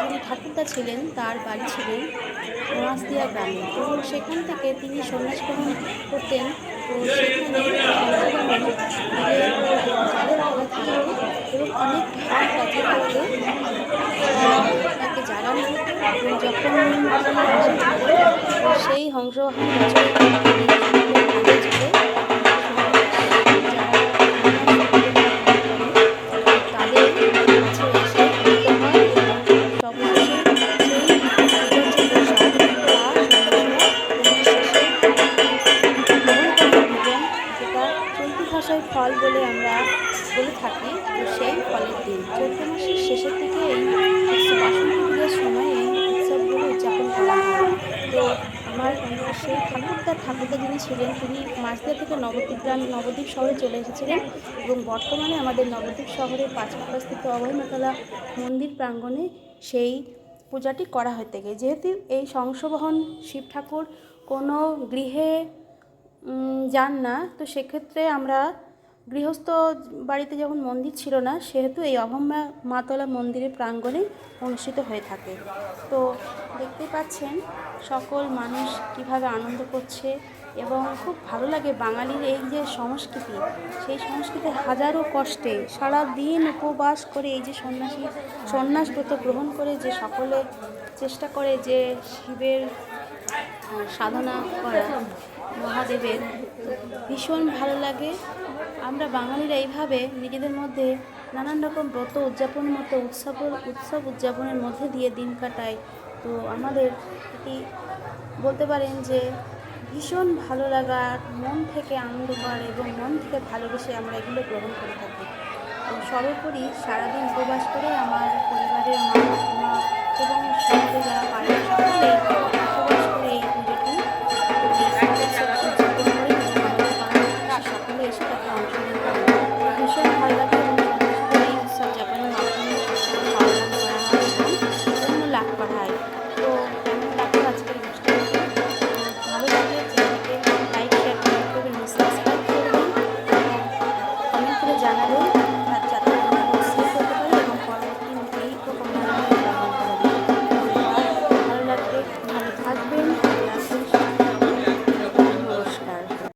যিনি ঠাকুরদা ছিলেন তার বাড়ি ছিলেন মাছদিয়া গ্রামে, এবং সেখান থেকে তিনি সন্ন্যাস গ্রহণ করতেন। তো সেখানে জালের তলা থাকতো এবং অনেক ভাব কাজে তাকে জাগানো হতো, এবং যখন সেই হংসবাহন ভাষায় ফল বলে আমরা বলে থাকি। তো সেই ফলের দিন চৈত্র মাসের শেষের দিকে এই বাসন্তী পুজোর সময় এই উৎসবগুলো উদযাপন করা হয়। তো আমার সেই ঠাকুরদা যিনি ছিলেন, তিনি মাছদিয়া থেকে নবদ্বীপ শহরে চলে এসেছিলেন, এবং বর্তমানে আমাদের নবদ্বীপ শহরে পাঁচপাড়াস্থিত অভয়মাতলা মন্দির প্রাঙ্গণে সেই পূজাটি করা হয়ে থাকে। যেহেতু এই হংসবাহন শিব ঠাকুর কোনো গৃহে যান না, তো সেক্ষেত্রে আমরা গৃহস্থ বাড়িতে যখন মন্দির ছিল না, সেহেতু এই অভয়মাতলা মন্দিরের প্রাঙ্গণে অনুষ্ঠিত হয়ে থাকে। তো দেখতে পাচ্ছেন সকল মানুষ কিভাবে আনন্দ করছে, এবং খুব ভালো লাগে বাঙালির এই যে সংস্কৃতি, সেই সংস্কৃতি হাজারো কষ্টে সারা দিন উপবাস করে এই যে সন্ন্যাসব্রত গ্রহণ করে যে সকলে চেষ্টা করে যে শিবের সাধনা করা, মহাদেবের, ভীষণ ভালো লাগে। আমরা বাঙালিরা এইভাবে নিজেদের মধ্যে নানান রকম ব্রত উদযাপনের মতো উৎসব উদযাপনের মধ্যে দিয়ে দিন কাটাই। তো আমাদের এটি বলতে পারেন যে ভীষণ ভালো লাগা, মন থেকে আনন্দ করে এবং মন থেকে ভালোবেসে আমরা এগুলো গ্রহণ করে থাকি। তো সর্বোপরি সারাদিন উপবাস করে আমার পরিবারের মা এবং সমাজে যারা পারে সকলেই